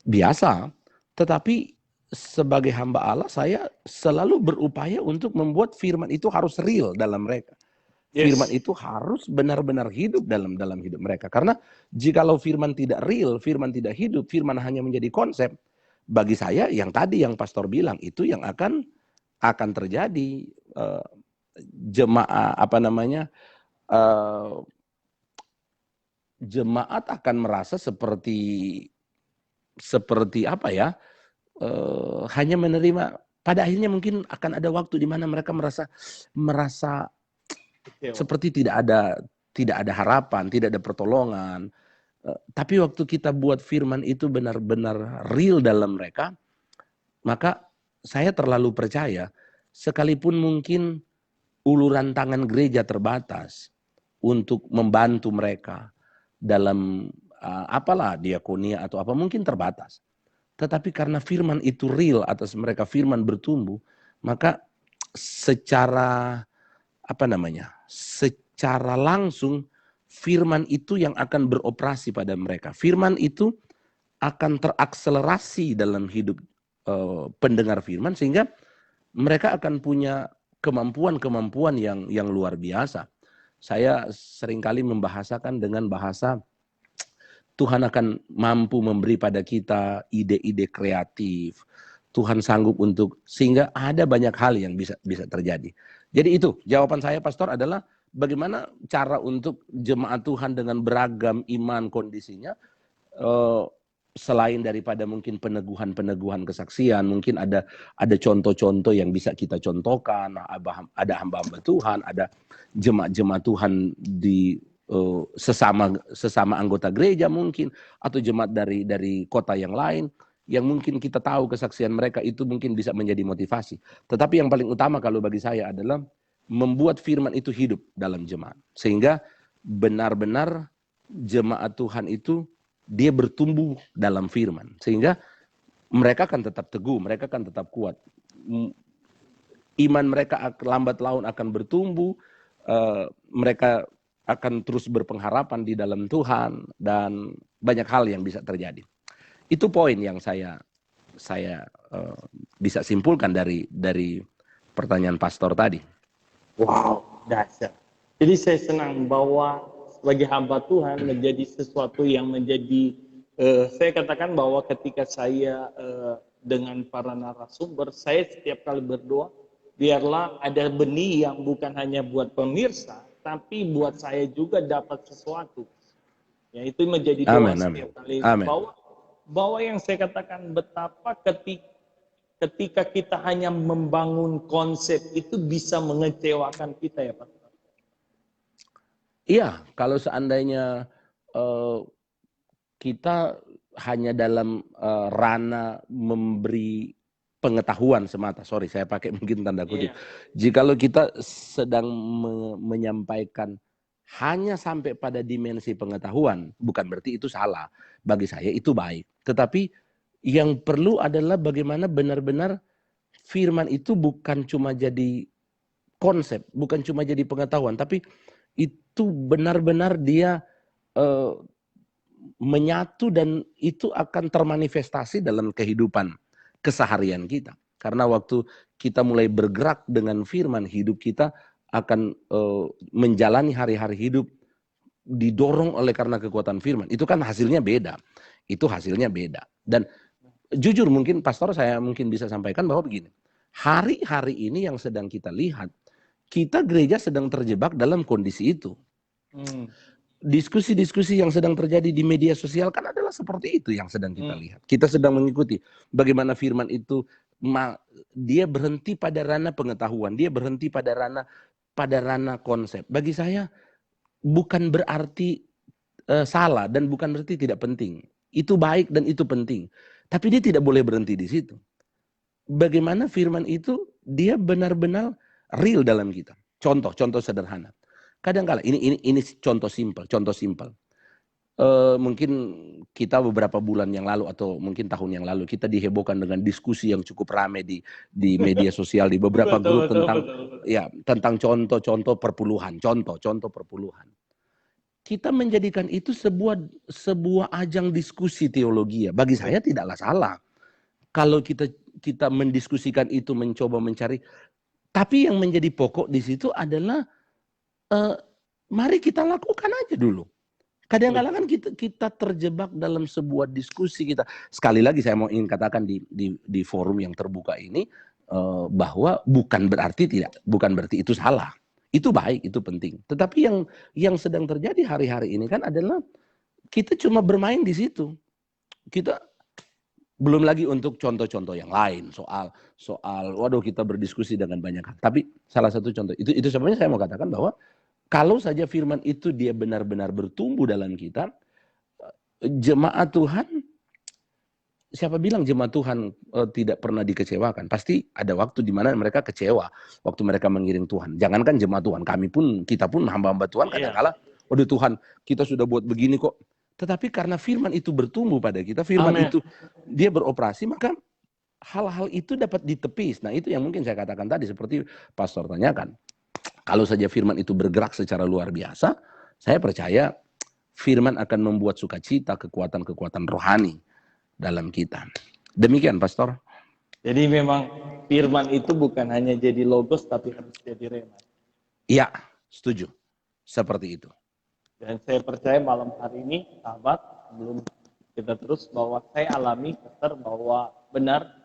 biasa. Tetapi sebagai hamba Allah, saya selalu berupaya untuk membuat firman itu harus real dalam mereka. Yes. Firman itu harus benar-benar hidup dalam hidup mereka. Karena jikalau firman tidak real, firman tidak hidup, firman hanya menjadi konsep, bagi saya yang tadi yang pastor bilang itu yang akan terjadi. Jemaat akan merasa seperti hanya menerima. Pada akhirnya mungkin akan ada waktu di mana mereka merasa seperti tidak ada harapan, tidak ada pertolongan. Tapi waktu kita buat firman itu benar-benar real dalam mereka, maka saya terlalu percaya, sekalipun mungkin uluran tangan gereja terbatas untuk membantu mereka dalam diakonia atau apa, mungkin terbatas. Tetapi karena firman itu real atas mereka, firman bertumbuh, maka secara langsung firman itu yang akan beroperasi pada mereka. Firman itu akan terakselerasi dalam hidup pendengar firman, sehingga mereka akan punya kemampuan yang luar biasa. Saya seringkali membahasakan dengan bahasa Tuhan akan mampu memberi pada kita ide-ide kreatif. Tuhan sanggup sehingga ada banyak hal yang bisa terjadi. Jadi itu jawaban saya, Pastor, adalah bagaimana cara untuk jemaat Tuhan dengan beragam iman kondisinya, selain daripada mungkin peneguhan kesaksian, mungkin ada contoh-contoh yang bisa kita contohkan, ada hamba-hamba Tuhan, ada jemaat-jemaat Tuhan di sesama anggota gereja mungkin, atau jemaat dari kota yang lain, yang mungkin kita tahu kesaksian mereka itu mungkin bisa menjadi motivasi. Tetapi yang paling utama kalau bagi saya adalah membuat firman itu hidup dalam jemaat. Sehingga benar-benar jemaat Tuhan itu dia bertumbuh dalam firman. Sehingga mereka akan tetap teguh, mereka akan tetap kuat. Iman mereka lambat laun akan bertumbuh, mereka akan terus berpengharapan di dalam Tuhan, dan banyak hal yang bisa terjadi. Itu poin yang saya bisa simpulkan dari pertanyaan pastor tadi. Wow, dasar. Jadi saya senang bahwa sebagai hamba Tuhan menjadi sesuatu yang menjadi, saya katakan bahwa ketika saya dengan para narasumber, saya setiap kali berdoa, biarlah ada benih yang bukan hanya buat pemirsa, tapi buat saya juga dapat sesuatu. Ya, itu menjadi doa setiap kali. Bahwa yang saya katakan betapa ketika kita hanya membangun konsep itu bisa mengecewakan kita ya Pak. Iya, kalau seandainya kita hanya dalam ranah memberi pengetahuan semata, sorry saya pakai mungkin tanda kutip. Jikalau kita sedang menyampaikan hanya sampai pada dimensi pengetahuan, bukan berarti itu salah. Bagi saya itu baik. Tetapi yang perlu adalah bagaimana benar-benar firman itu bukan cuma jadi konsep, bukan cuma jadi pengetahuan, tapi itu benar-benar dia menyatu dan itu akan termanifestasi dalam kehidupan keseharian kita. Karena waktu kita mulai bergerak dengan firman, hidup kita akan menjalani hari-hari hidup didorong oleh karena kekuatan firman. Itu kan hasilnya beda. Itu hasilnya beda. Dan jujur mungkin pastor saya mungkin bisa sampaikan bahwa begini. Hari-hari ini yang sedang kita lihat, kita gereja sedang terjebak dalam kondisi itu. Diskusi-diskusi yang sedang terjadi di media sosial kan adalah seperti itu yang sedang kita lihat. Kita sedang mengikuti bagaimana firman itu dia berhenti pada ranah pengetahuan, dia berhenti pada ranah konsep. Bagi saya bukan berarti salah dan bukan berarti tidak penting. Itu baik dan itu penting. Tapi dia tidak boleh berhenti di situ. Bagaimana firman itu dia benar-benar real dalam kita. Contoh sederhana. Kadang-kala ini contoh simpel. Mungkin kita beberapa bulan yang lalu atau mungkin tahun yang lalu kita dihebohkan dengan diskusi yang cukup ramai di media sosial di beberapa grup tentang contoh perpuluhan. Kita menjadikan itu sebuah ajang diskusi teologi. Bagi saya tidaklah salah kalau kita mendiskusikan itu, mencoba mencari. Tapi yang menjadi pokok di situ adalah mari kita lakukan aja dulu. Kadang-kadang kan kita terjebak dalam sebuah diskusi kita. Sekali lagi saya ingin katakan di forum yang terbuka ini bahwa bukan berarti itu salah. Itu baik, itu penting. Tetapi yang sedang terjadi hari-hari ini kan adalah kita cuma bermain di situ. Kita belum lagi untuk contoh-contoh yang lain soal waduh kita berdiskusi dengan banyak hal. Tapi salah satu contoh itu sebenarnya saya mau katakan bahwa kalau saja firman itu dia benar-benar bertumbuh dalam kita, jemaat Tuhan, siapa bilang jemaat Tuhan tidak pernah dikecewakan? Pasti ada waktu di mana mereka kecewa waktu mereka mengiring Tuhan. Jangankan jemaat Tuhan, kita pun hamba-hamba Tuhan kadang-kala, waduh Tuhan, kita sudah buat begini kok. Tetapi karena firman itu bertumbuh pada kita, firman itu dia beroperasi, maka hal-hal itu dapat ditepis. Nah itu yang mungkin saya katakan tadi seperti pastor tanyakan. Kalau saja firman itu bergerak secara luar biasa, saya percaya firman akan membuat sukacita, kekuatan-kekuatan rohani dalam kita. Demikian pastor. Jadi memang firman itu bukan hanya jadi logos tapi harus jadi rema. Iya, setuju. Seperti itu. Dan saya percaya malam hari ini, sahabat, sebelum kita terus, bahwa saya alami bahwa benar,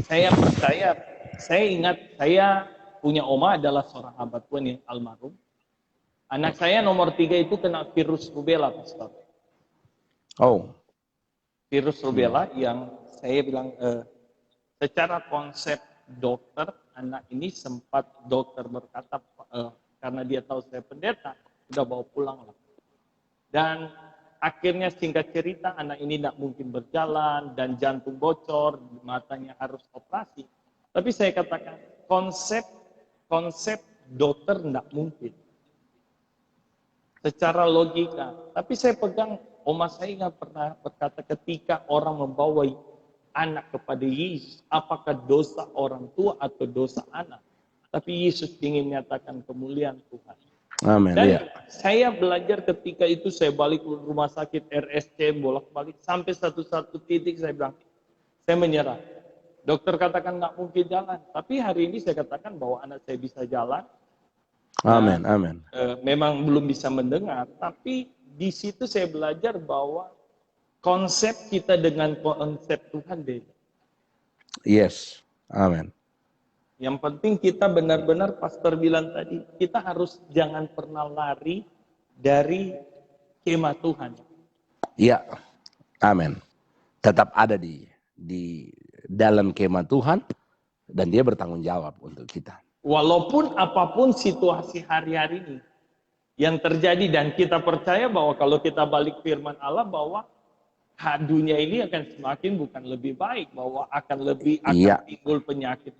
saya percaya, saya ingat, saya punya oma adalah seorang hamba Tuhan yang almarhum. Anak saya nomor 3 itu kena virus rubella, pastor. Virus rubella yang saya bilang, secara konsep dokter, anak ini sempat dokter berkata, karena dia tahu saya pendeta, udah bawa pulang lah. Dan akhirnya singkat cerita, anak ini tidak mungkin berjalan, dan jantung bocor, matanya harus operasi. Tapi saya katakan, konsep dokter tidak mungkin. secara logika. Tapi saya pegang, oma saya nggak pernah berkata ketika orang membawa anak kepada Yesus, apakah dosa orang tua atau dosa anak. Tapi Yesus ingin menyatakan kemuliaan Tuhan. Amin. Dan Ya. saya belajar ketika itu saya balik ke rumah sakit RSC, bolak-balik sampai satu titik saya bilang, saya menyerah. Dokter katakan nggak mungkin jalan, tapi hari ini saya katakan bahwa anak saya bisa jalan. Amin. Amin. Memang belum bisa mendengar, tapi di situ saya belajar bahwa konsep kita dengan konsep Tuhan beda. Yes. Amin. Yang penting kita benar-benar pastor bilang tadi, kita harus jangan pernah lari dari kemah Tuhan. Iya. Amin. Tetap ada di dalam kemah Tuhan dan dia bertanggung jawab untuk kita. Walaupun apapun situasi hari-hari ini yang terjadi dan kita percaya bahwa kalau kita balik firman Allah bahwa dunia ini akan semakin bukan lebih baik, bahwa akan lebih timbul penyakit.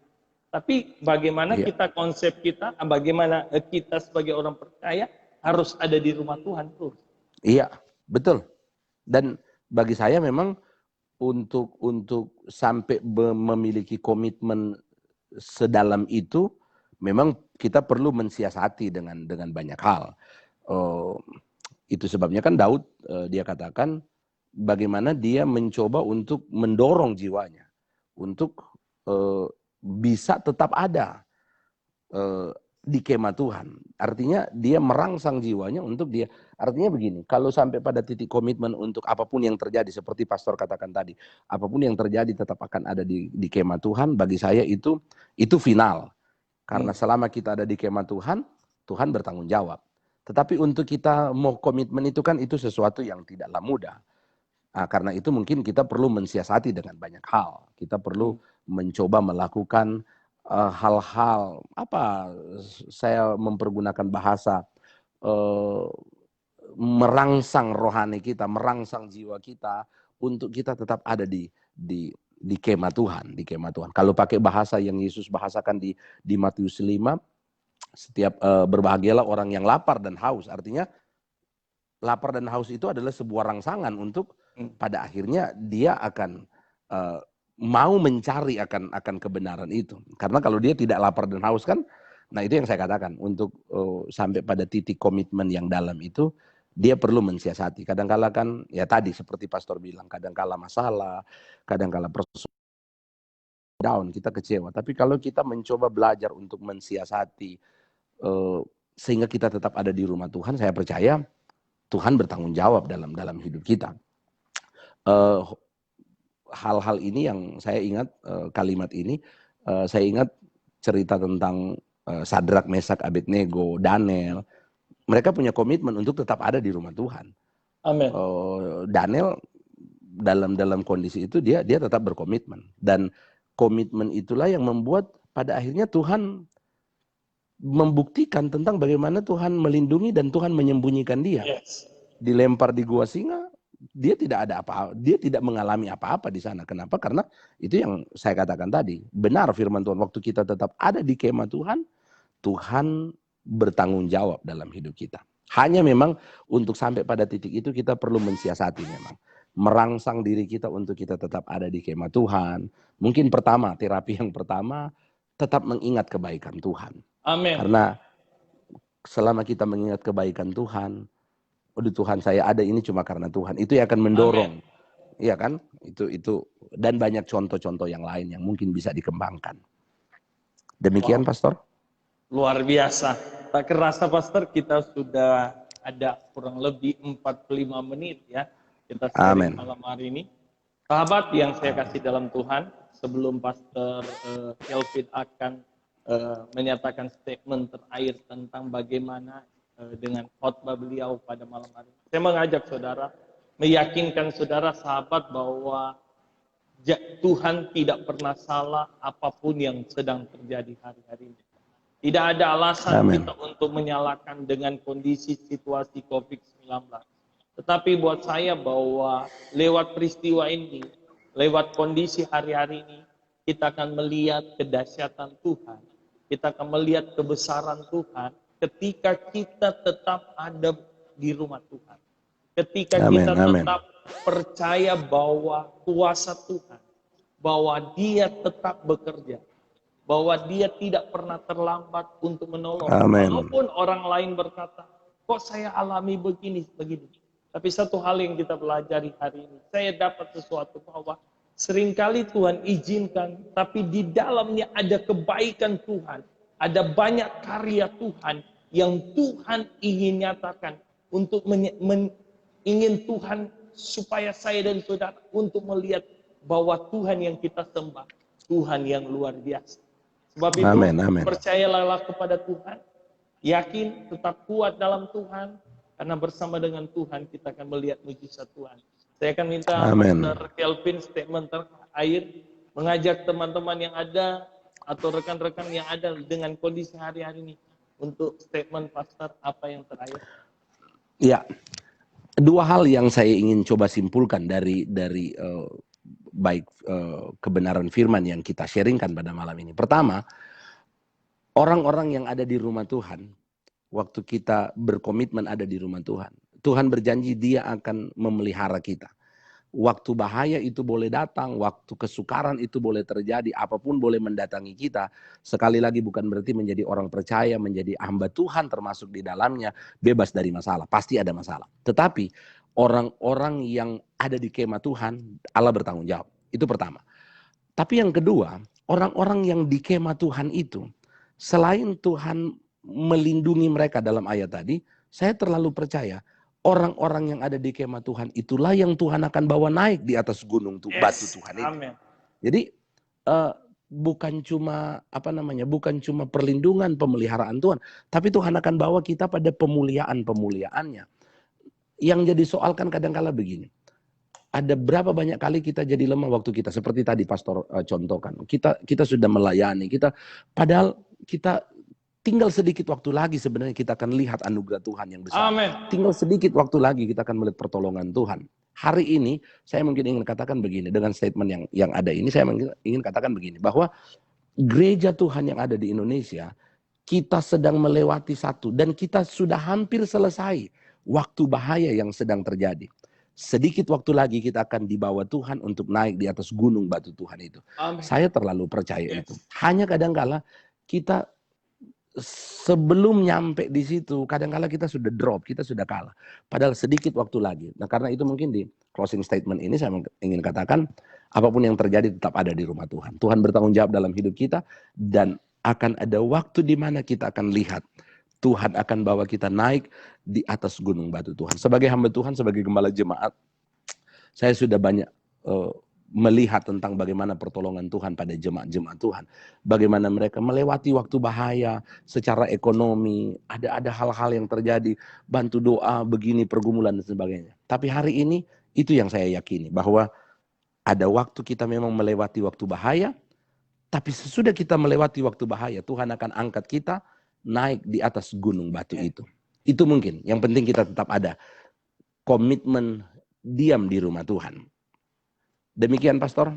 Tapi bagaimana kita konsep kita, bagaimana kita sebagai orang percaya harus ada di rumah Tuhan terus. Iya, betul. Dan bagi saya memang untuk sampai memiliki komitmen sedalam itu, memang kita perlu mensiasati dengan banyak hal. Itu sebabnya kan Daud dia katakan bagaimana dia mencoba untuk mendorong jiwanya untuk bisa tetap ada di kemah Tuhan. Artinya dia merangsang jiwanya untuk dia. Artinya begini, kalau sampai pada titik komitmen untuk apapun yang terjadi, seperti pastor katakan tadi, apapun yang terjadi tetap akan ada di kemah Tuhan, bagi saya itu final. Karena selama kita ada di kemah Tuhan, Tuhan bertanggung jawab. Tetapi untuk kita mau komitmen itu kan itu sesuatu yang tidaklah mudah. Nah, karena itu mungkin kita perlu mensiasati dengan banyak hal. Kita perlu mencoba melakukan hal-hal, saya mempergunakan bahasa merangsang rohani kita, merangsang jiwa kita untuk kita tetap ada di kemah Tuhan, di kemah Tuhan. Kalau pakai bahasa yang Yesus bahasakan di Matius 5, setiap berbahagialah orang yang lapar dan haus. Artinya lapar dan haus itu adalah sebuah rangsangan untuk pada akhirnya dia akan mau mencari akan kebenaran itu. Karena kalau dia tidak lapar dan haus kan, nah itu yang saya katakan, untuk sampai pada titik komitmen yang dalam itu, dia perlu mensiasati. Kadangkala kan, ya tadi seperti pastor bilang, kadangkala masalah, kadangkala proses down, kita kecewa. Tapi kalau kita mencoba belajar untuk mensiasati, sehingga kita tetap ada di rumah Tuhan, saya percaya Tuhan bertanggung jawab dalam hidup kita. Hal-hal ini yang saya ingat, kalimat ini, saya ingat cerita tentang Sadrak, Mesak, Abednego, Daniel. Mereka punya komitmen untuk tetap ada di rumah Tuhan. Amin. Daniel dalam kondisi itu dia tetap berkomitmen, dan komitmen itulah yang membuat pada akhirnya Tuhan membuktikan tentang bagaimana Tuhan melindungi dan Tuhan menyembunyikan dia. Yes. Dilempar di gua singa, dia tidak ada apa-apa, dia tidak mengalami apa-apa di sana. Kenapa? Karena itu yang saya katakan tadi, benar firman Tuhan, waktu kita tetap ada di kemah Tuhan, Tuhan bertanggung jawab dalam hidup kita. Hanya memang untuk sampai pada titik itu kita perlu mensiasati, memang merangsang diri kita untuk kita tetap ada di kemah Tuhan. Mungkin pertama, terapi yang pertama, tetap mengingat kebaikan Tuhan. Amin. Karena selama kita mengingat kebaikan Tuhan, Tuhan saya ada ini cuma karena Tuhan, itu yang akan mendorong. Iya kan? Itu dan banyak contoh-contoh yang lain yang mungkin bisa dikembangkan. Demikian, Pastor. Luar biasa. Tak kerasa Pastor, kita sudah ada kurang lebih 45 menit ya. Kita sharing malam hari ini. Sahabat yang saya kasih dalam Tuhan, sebelum Pastor Kelvin akan menyatakan statement terakhir tentang bagaimana dengan khotbah beliau pada malam hari ini, saya mengajak saudara, meyakinkan saudara sahabat bahwa Tuhan tidak pernah salah apapun yang sedang terjadi hari-hari ini. Tidak ada alasan kita untuk menyalahkan dengan kondisi situasi COVID-19. Tetapi buat saya bahwa lewat peristiwa ini, lewat kondisi hari-hari ini, kita akan melihat kedahsyatan Tuhan. Kita akan melihat kebesaran Tuhan ketika kita tetap ada di rumah Tuhan. Ketika Amin, kita amin. tetap percaya bahwa kuasa Tuhan, bahwa Dia tetap bekerja, bahwa Dia tidak pernah terlambat untuk menolong. Amin. Walaupun orang lain berkata, kok saya alami begini. Tapi satu hal yang kita pelajari hari ini, saya dapat sesuatu bahwa seringkali Tuhan izinkan, tapi di dalamnya ada kebaikan Tuhan, ada banyak karya Tuhan yang Tuhan ingin nyatakan untuk ingin Tuhan supaya saya dan saudara untuk melihat bahwa Tuhan yang kita sembah, Tuhan yang luar biasa. Sebab itu, Amin, amin. percayalah kepada Tuhan, yakin, tetap kuat dalam Tuhan, karena bersama dengan Tuhan kita akan melihat mujizat Tuhan. Saya akan minta Pastor Kelvin statement terakhir, mengajak teman-teman yang ada atau rekan-rekan yang ada dengan kondisi hari-hari ini untuk statement Pastor apa yang terakhir. Ya, dua hal yang saya ingin coba simpulkan dari baik kebenaran firman yang kita sharingkan pada malam ini. Pertama, orang-orang yang ada di rumah Tuhan, waktu kita berkomitmen ada di rumah Tuhan, Tuhan berjanji Dia akan memelihara kita. Waktu bahaya itu boleh datang, waktu kesukaran itu boleh terjadi, apapun boleh mendatangi kita. Sekali lagi bukan berarti menjadi orang percaya, menjadi hamba Tuhan termasuk di dalamnya, bebas dari masalah. Pasti ada masalah. Tetapi orang-orang yang ada di kemah Tuhan, Allah bertanggung jawab. Itu pertama. Tapi yang kedua, orang-orang yang di kemah Tuhan itu, selain Tuhan melindungi mereka dalam ayat tadi, saya terlalu percaya orang-orang yang ada di kemah Tuhan itulah yang Tuhan akan bawa naik di atas gunung batu Tuhan itu. Amen. Jadi bukan cuma bukan cuma perlindungan pemeliharaan Tuhan, tapi Tuhan akan bawa kita pada pemuliaan-pemuliaannya. Yang jadi soal kan kadang-kala begini. Ada berapa banyak kali kita jadi lemah waktu kita, seperti tadi Pastor contohkan. Kita sudah melayani, padahal kita tinggal sedikit waktu lagi sebenarnya kita akan lihat anugerah Tuhan yang besar. Amen. Tinggal sedikit waktu lagi kita akan melihat pertolongan Tuhan. Hari ini saya mungkin ingin katakan begini, dengan statement yang ada ini saya ingin katakan begini, bahwa gereja Tuhan yang ada di Indonesia, kita sedang melewati satu dan kita sudah hampir selesai waktu bahaya yang sedang terjadi. Sedikit waktu lagi kita akan dibawa Tuhan untuk naik di atas gunung batu Tuhan itu. Amen. Saya terlalu percaya itu. Hanya kadang-kala kita sebelum nyampe di situ, kadang-kala kita sudah drop, kita sudah kalah. Padahal sedikit waktu lagi. Nah, karena itu mungkin di closing statement ini saya ingin katakan, apapun yang terjadi tetap ada di rumah Tuhan. Tuhan bertanggung jawab dalam hidup kita, dan akan ada waktu di mana kita akan lihat Tuhan akan bawa kita naik di atas gunung batu Tuhan. Sebagai hamba Tuhan, sebagai gembala jemaat, saya sudah banyak melihat tentang bagaimana pertolongan Tuhan pada jemaat-jemaat Tuhan. Bagaimana mereka melewati waktu bahaya secara ekonomi. Ada hal-hal yang terjadi, bantu doa, begini, pergumulan dan sebagainya. Tapi hari ini, itu yang saya yakini. Bahwa ada waktu kita memang melewati waktu bahaya. Tapi sesudah kita melewati waktu bahaya, Tuhan akan angkat kita naik di atas gunung batu itu. Itu mungkin. Yang penting kita tetap ada komitmen diam di rumah Tuhan. Demikian Pastor.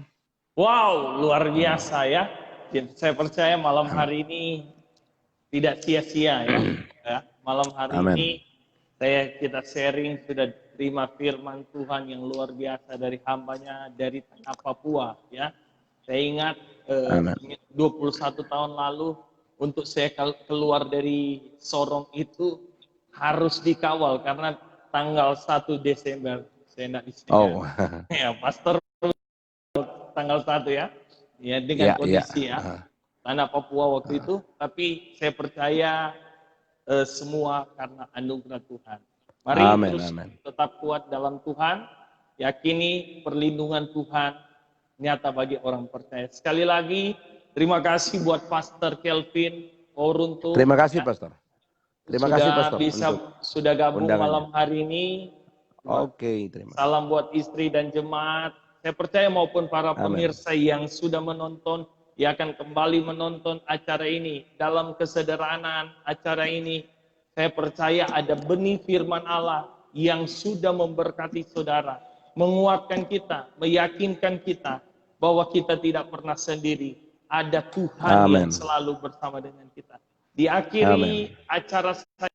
Wow, luar biasa ya. Saya percaya malam hari ini tidak sia-sia ya. Malam hari Amen. ini kita sharing sudah terima firman Tuhan yang luar biasa dari hambanya dari tanah Papua ya. Saya ingat 21 tahun lalu untuk saya keluar dari Sorong itu harus dikawal karena tanggal 1 Desember saya tidak di sini. Oh. Ya, Pastor tanggal 1 ya. Ya dengan kondisi tanah Papua waktu itu, tapi saya percaya semua karena anugerah Tuhan. Mari terus tetap kuat dalam Tuhan, yakini perlindungan Tuhan nyata bagi orang percaya. Sekali lagi terima kasih buat Pastor Kelvin Oruntu. Terima kasih Pastor. Terima kasih Pastor. Sudah gabung malam hari ini. Oke, terima kasih. Salam buat istri dan jemaat. Saya percaya maupun para pemirsa yang sudah menonton, yang akan kembali menonton acara ini. Dalam kesederhanaan acara ini, saya percaya ada benih firman Allah yang sudah memberkati saudara. Menguatkan kita, meyakinkan kita bahwa kita tidak pernah sendiri. Ada Tuhan yang selalu bersama dengan kita. Diakhiri acara saya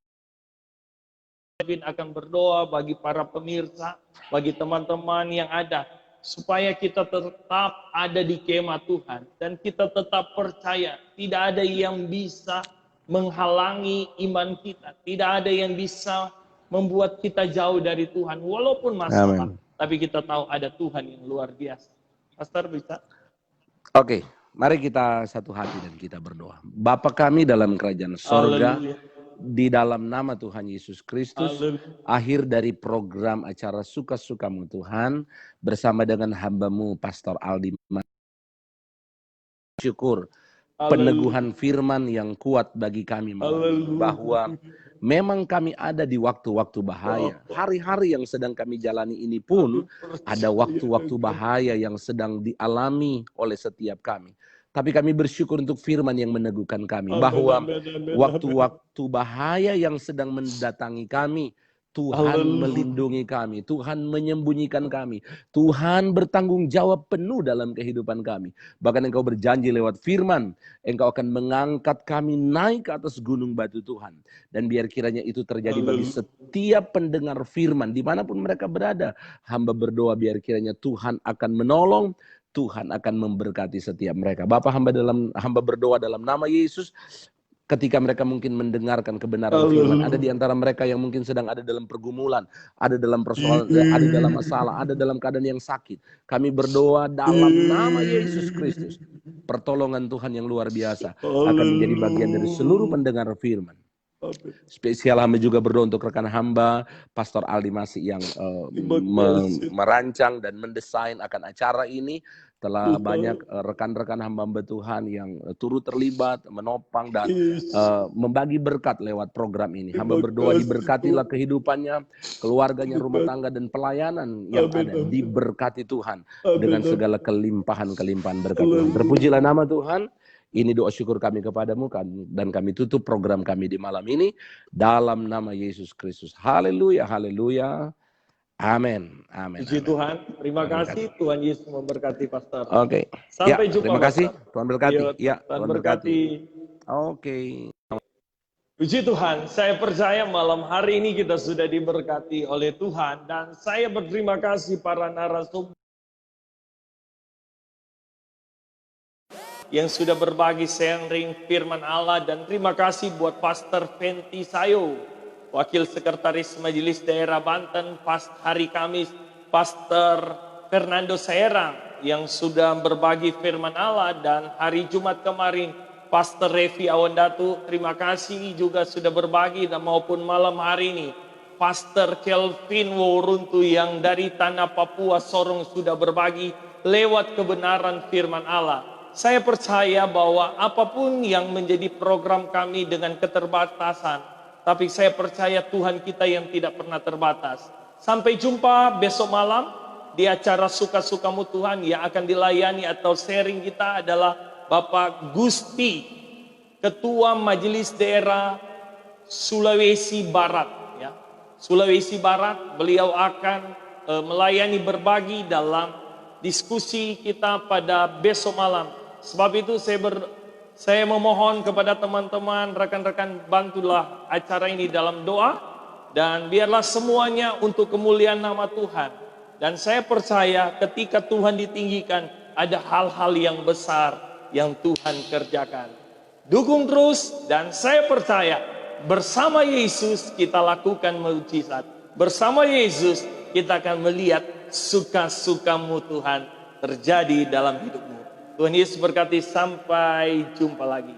Kelvin akan berdoa bagi para pemirsa, bagi teman-teman yang ada, supaya kita tetap ada di kemah Tuhan dan kita tetap percaya tidak ada yang bisa menghalangi iman kita, tidak ada yang bisa membuat kita jauh dari Tuhan walaupun masalah. Amin. Tapi kita tahu ada Tuhan yang luar biasa. Pastor bisa? Oke, mari kita satu hati dan kita berdoa. Bapa kami dalam kerajaan sorga, di dalam nama Tuhan Yesus Kristus, akhir dari program acara Suka-Sukamu Tuhan, bersama dengan hamba-Mu Pastor Aldi, syukur peneguhan firman yang kuat bagi kami, bahwa memang kami ada di waktu-waktu bahaya. Hari-hari yang sedang kami jalani ini pun ada waktu-waktu bahaya yang sedang dialami oleh setiap kami. Tapi kami bersyukur untuk firman yang meneguhkan kami, bahwa waktu-waktu bahaya yang sedang mendatangi kami, Tuhan melindungi kami, Tuhan menyembunyikan kami, Tuhan bertanggung jawab penuh dalam kehidupan kami. Bahkan Engkau berjanji lewat firman, Engkau akan mengangkat kami naik ke atas gunung batu Tuhan. Dan biar kiranya itu terjadi bagi setiap pendengar firman, dimanapun mereka berada. Hamba berdoa biar kiranya Tuhan akan menolong, Tuhan akan memberkati setiap mereka. Bapak, hamba berdoa dalam nama Yesus, ketika mereka mungkin mendengarkan kebenaran firman, ada di antara mereka yang mungkin sedang ada dalam pergumulan, ada dalam persoalan, ada dalam masalah, ada dalam keadaan yang sakit. Kami berdoa dalam nama Yesus Kristus, pertolongan Tuhan yang luar biasa akan menjadi bagian dari seluruh pendengar firman. Spesial hamba juga berdoa untuk rekan hamba Pastor Aldi Masih yang merancang dan mendesain akan acara ini. Telah banyak rekan-rekan hamba-hamba Tuhan yang turut terlibat, menopang dan membagi berkat lewat program ini. Hamba berdoa diberkatilah kehidupannya, keluarganya, rumah tangga dan pelayanan yang ada, diberkati Tuhan dengan segala kelimpahan-kelimpahan berkat Tuhan. Terpujilah nama Tuhan. Ini doa syukur kami kepadamu, dan kami tutup program kami di malam ini dalam nama Yesus Kristus. Haleluya, haleluya. Amin. Amin. Puji Tuhan. Terima kasih. Tuhan Yesus memberkati Pastor. Oke. Sampai jumpa. Terima kasih. Pastor. Tuhan berkati. Ya, Tuhan berkati. Oke. Puji Tuhan. Saya percaya malam hari ini kita sudah diberkati oleh Tuhan, dan saya berterima kasih para narasumber yang sudah berbagi sharing firman Allah, dan terima kasih buat Pastor Fenty Sayo, Wakil Sekretaris Majelis Daerah Banten, hari Kamis Pastor Fernando Serang yang sudah berbagi firman Allah, dan hari Jumat kemarin Pastor Revi Awandatu, terima kasih juga sudah berbagi, dan maupun malam hari ini Pastor Kelvin Woruntu yang dari tanah Papua Sorong sudah berbagi lewat kebenaran firman Allah. Saya percaya bahwa apapun yang menjadi program kami dengan keterbatasan, tapi saya percaya Tuhan kita yang tidak pernah terbatas. Sampai jumpa besok malam di acara Suka-Sukamu Tuhan. Yang akan dilayani atau sharing kita adalah Bapak Gusti, Ketua Majelis Daerah Sulawesi Barat. Ya. Sulawesi Barat, beliau akan melayani berbagi dalam diskusi kita pada besok malam. Sebab itu saya memohon kepada teman-teman, rekan-rekan, bantulah acara ini dalam doa, dan biarlah semuanya untuk kemuliaan nama Tuhan. Dan saya percaya ketika Tuhan ditinggikan, ada hal-hal yang besar yang Tuhan kerjakan. Dukung terus, dan saya percaya bersama Yesus kita lakukan mukjizat. Bersama Yesus kita akan melihat suka-sukamu Tuhan terjadi dalam hidupmu. Tuhan Yesus berkati, sampai jumpa lagi.